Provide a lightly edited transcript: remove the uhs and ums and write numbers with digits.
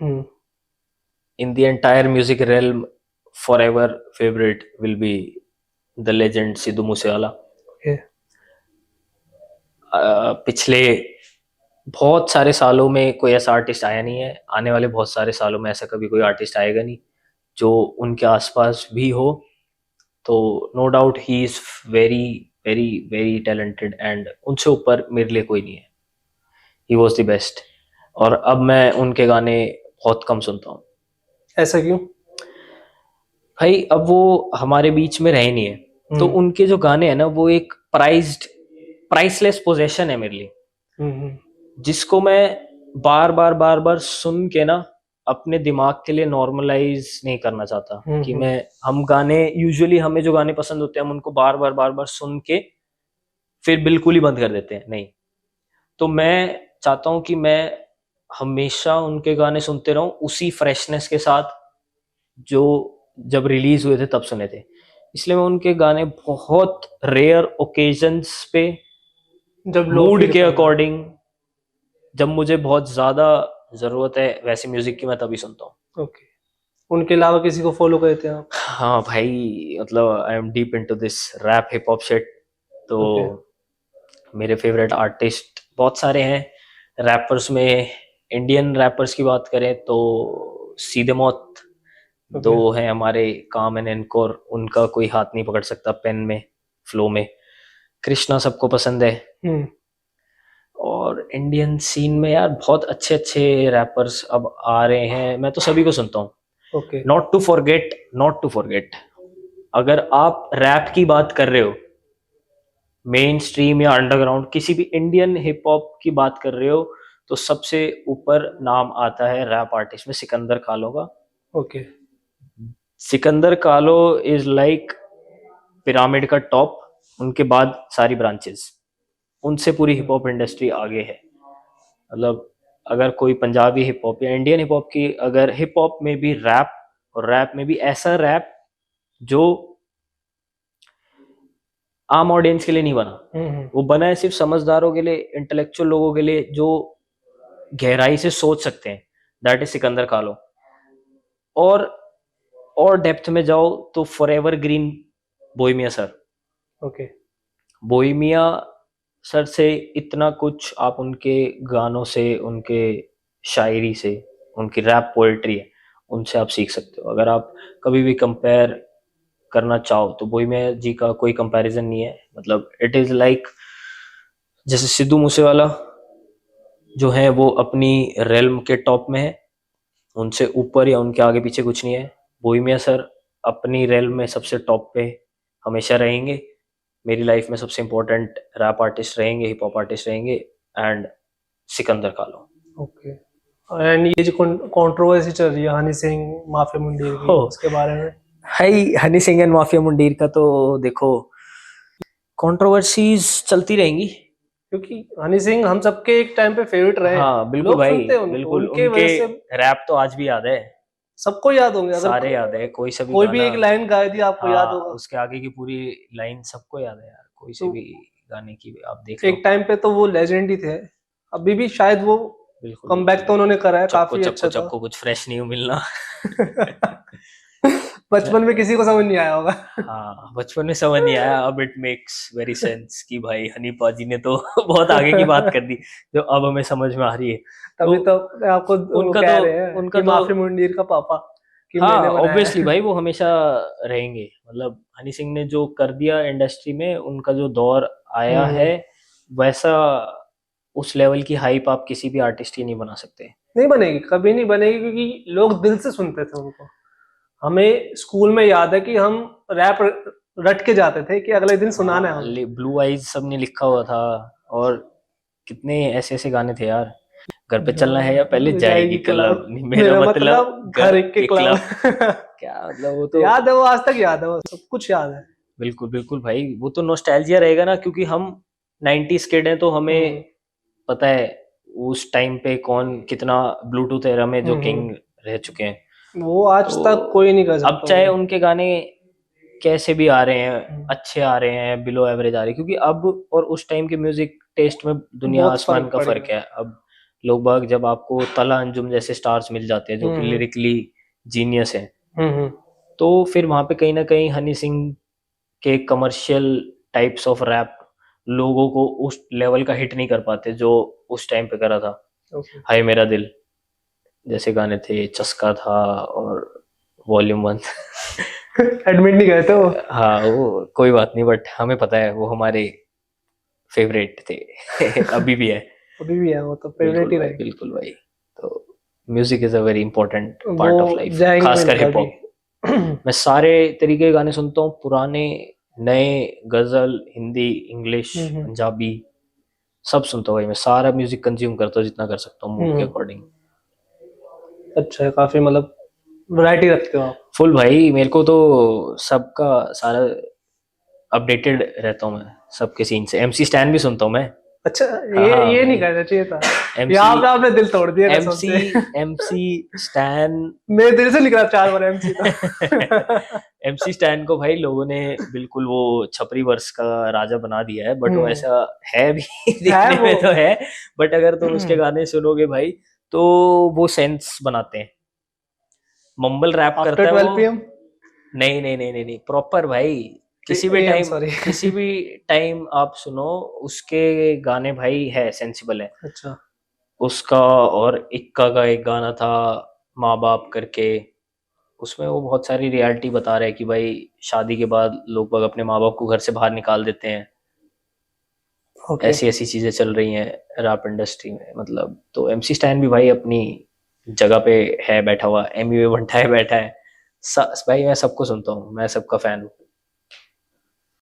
Hmm. In the entire music realm, forever favorite will be the legend Sidhu Moosewala. Okay. पिछले बहुत सारे सालों में कोई ऐसा आर्टिस्ट आया नहीं है, आने वाले बहुत सारे सालों में ऐसा कभी कोई आर्टिस्ट आएगा नहीं जो उनके आसपास भी हो। तो no doubt he is very very very talented and उनसे ऊपर मेरे लिए कोई नहीं है। He was the best. और अब मैं उनके गाने बहुत कम सुनता हूँ। ऐसा क्यों? भाई अब वो हमारे बीच में रहे नहीं है, तो हम्म। उनके जो गाने हैं ना वो एक प्राइसलेस पोजेशन है मेरे लिए, हम्म। जिसको मैं बार बार सुन के ना अपने दिमाग के लिए नॉर्मलाइज नहीं करना चाहता कि हम्म। मैं हम गाने यूजुअली हमें जो गाने पसंद होते हैं हम उनको बार बार सुन के फिर बिल्कुल ही बंद कर देते हैं। नहीं, तो मैं चाहता हूँ कि मैं हमेशा उनके गाने सुनते रहूं उसी फ्रेशनेस के साथ जो जब रिलीज हुए थे तब सुने थे। इसलिए मैं उनके गाने बहुत रेयर ओकेजन्स पे जब लो मूड फील के करना है। अकॉर्डिंग, जब मुझे बहुत ज्यादा जरूरत है वैसे म्यूजिक की, मैं तभी सुनता हूँ। ओके। उनके अलावा किसी को फॉलो करते हैं आप? हाँ भाई, मतलब I am deep into this rap hip hop shit. तो ओके। मेरे फेवरेट आर्टिस्ट बहुत सारे हैं रैपर्स में। इंडियन रैपर्स की बात करें तो सीधे मौत दो ओके। हैं हमारे, काम एंड एनकोर, उनका कोई हाथ नहीं पकड़ सकता पेन में, फ्लो में। कृष्णा सबको पसंद है। हम्म। और इंडियन सीन में यार बहुत अच्छे अच्छे रैपर्स अब आ रहे हैं, मैं तो सभी को सुनता हूँ। ओके। नॉट टू फॉरगेट, अगर आप रैप की बात कर रहे हो, मेन स्ट्रीम या अंडरग्राउंड किसी भी इंडियन हिप हॉप की बात कर रहे हो, तो सबसे ऊपर नाम आता है रैप आर्टिस्ट में सिकंदर कालो का। ओके। सिकंदर कालो इज लाइक पिरामिड का टॉप, उनके बाद सारी ब्रांचेस, उनसे पूरी हिप हॉप इंडस्ट्री आगे है। मतलब अगर कोई पंजाबी हिप हॉप या इंडियन हिप हॉप की, अगर हिप हॉप में भी रैप, और रैप में भी ऐसा रैप जो आम ऑडियंस के लिए नहीं बना, हम्म। वो बना है सिर्फ समझदारों के लिए, इंटेलेक्चुअल लोगों के लिए जो गहराई से सोच सकते हैं, दैट इज सिकंदर कालो। और और डेप्थ में जाओ तो for ever green Bohemia sir. Okay. Bohemia sir से इतना कुछ आप उनके गानों से, उनके शायरी से, उनकी रैप पोएट्री है, उनसे आप सीख सकते हो। अगर आप कभी भी कंपेयर करना चाहो तो बोहेमिया जी का कोई कंपैरिजन नहीं है। मतलब इट इज लाइक जैसे सिद्धू मूसेवाला जो है वो अपनी रेल्म के टॉप में है, उनसे ऊपर या उनके आगे पीछे कुछ नहीं है। बोहेमिया सर अपनी रेल्म में सबसे टॉप पे हमेशा रहेंगे। मेरी लाइफ में सबसे इम्पोर्टेंट रैप आर्टिस्ट रहेंगे, हिप हॉप आर्टिस्ट रहेंगे, एंड सिकंदर कालो। ओके। एंड ये जो कंट्रोवर्सी चल रही है हनी सिंह माफिया मुंडीर हो की, उसके बारे में? भाई, हनी सिंह एंड माफिया मुंडीर का तो देखो, कंट्रोवर्सीज चलती रहेंगी। क्योंकि हनी सिंह हम सबके एक टाइम पे फेवरेट रहे हैं। हाँ बिल्कुल लोग भाई, सुनते हैं उनको, बिल्कुल उनके उनके वजह से रैप तो आज भी याद है, सबको याद होंगे। अगर सारे याद है, कोई सा भी कोई भी गाना। एक लाइन गा दी आपको याद हाँ, होगा। उसके आगे की पूरी लाइन सबको याद है यार, कोई से तो भी गाने की आप देख एक लो। टाइम पे तो वो लेजेंड ही थे। अभी भी शायद वो बिल्कुल कमबैक बिल्कुल तो उन्होंने करा है, चक्को काफी चक्को अच्छा था। चक्को कुछ फ्रेश नहीं मिलना। बचपन में किसी को समझ नहीं आया होगा। हाँ, बचपन में समझ नहीं आया, अब इट मेक्स वेरी सेंस कि भाई हनी पाजी ने तो बहुत आगे की बात कर दी जो अब हमें समझ में आ रही है। तभी तो तो आपको वो उनका कह तो रहे हैं उनका कि तो माफी मुंडीर का पापा, कि हाँ मैंने बनाया ऑब्वियसली है। भाई वो हमेशा रहेंगे। मतलब हनी सिंह ने जो कर दिया इंडस्ट्री में, उनका जो दौर आया हम्म। है वैसा, उस लेवल की हाइप आप किसी भी आर्टिस्ट की नहीं बना सकते। नहीं बनेगी, कभी नहीं बनेगी, क्योंकि लोग दिल से सुनते थे उनको। हमें स्कूल में याद है कि हम रैप रट के जाते थे कि अगले दिन सुनाना है हाँ, हमें। ब्लू आइज सबने लिखा हुआ था। और कितने ऐसे ऐसे गाने थे यार, घर पे चलना है या पहले जाएगी जाएगी क्लब, क्लब, नहीं मेरा मेरा मतलब मतलब घर घर के के क्लब। क्लब। क्या मतलब, वो तो याद है, वो आज तक याद है, वो सब कुछ याद है। बिल्कुल बिल्कुल भाई, वो तो नॉस्टैल्जिया रहेगा ना, क्योंकि हम 90s किड हैं तो हमें हम्म। पता है उस टाइम पे कौन कितना ब्लूटूथ एरा में जो हम्म। किंग रह चुके हैं। वो आज तो तक कोई नहीं कर अब सकता चाहे वो। उनके गाने कैसे भी आ रहे हैं, हम्म। अच्छे आ रहे हैं, बिलो एवरेज आ रहे हैं, क्योंकि अब और उस टाइम के म्यूजिक टेस्ट में दुनिया बहुत आसमान फर्क का पड़ फर्क गया। है। अब लोग बाग जब आपको तला अंजुम जैसे स्टार्स मिल जाते हैं जो कि लिरिकली जीनियस हैं, तो फिर वहां पे कहीं ना कहीं हनी सिंह के कमर्शियल टाइप्स ऑफ रैप लोगों को उस लेवल का हिट नहीं कर पाते जो उस टाइम पे करा था। हाय मेरा दिल जैसे गाने थे, चस्का था और वॉल्यूम 1। एडमिट नहीं गए थे वो। हाँ वो कोई बात नहीं, बट हमें पता है वो हमारे फेवरेट थे। अभी भी है। अभी भी है, वो तो फेवरेट ही रहेगी। बिल्कुल भाई। तो music is a very important part of वो लाइफ, जाएंगे खासकर इनका हिप भी। हॉप। मैं सारे तरीके के गाने सुनता हूँ, पुराने, नए, गजल, हिंदी, इंग्लिश, पंजाबी, सब सुनता हूँ भाई। मैं सारा म्यूजिक कंज्यूम करता हूँ जितना कर सकता हूँ मूड के अकॉर्डिंग। अच्छा है, काफी मतलब वैरायटी रखते हो आप। फुल भाई, मेरे को तो सबका सारा अपडेटेड रहता हूँ मैं सबके सीन से। एमसी स्टैन भी सुनता हूँ मैं। अच्छा, हाँ ये नहीं भाई। करना चाहिए था। एमसी यहाँ पे आपने दिल तोड़ दिया कसम एमसी से। MC stand. मेरे दिल से निकला 4 बार एमसी तो। एमसी स्टैन को भाई लोगों ने बिल्कुल वो छपरी वर्ष का राजा बना दिया है, बट वो ऐसा है भी दिखने में तो है, बट अगर तुम उसके गाने सुनोगे भाई तो वो सेंस बनाते हैं। मम्बल रैप करता है वो। नहीं नहीं नहीं नहीं नहीं, प्रॉपर भाई। किसी भी टाइम आप सुनो उसके गाने भाई, है सेंसिबल है। अच्छा। उसका और इक्का का एक गाना था माँ बाप करके, उसमें वो बहुत सारी रियलिटी बता रहे हैं कि भाई शादी के बाद लोग बाग अपने माँ बाप को घर से बाहर निकाल देते हैं। ऐसी ऐसी चीजें चल रही हैं रैप इंडस्ट्री में, मतलब। तो एमसी स्टैन भी भाई अपनी जगह पे है बैठा हुआ, एमवी बंटा है बैठा है। भाई मैं सबको सुनता हूँ, मैं सबका फैन हूँ।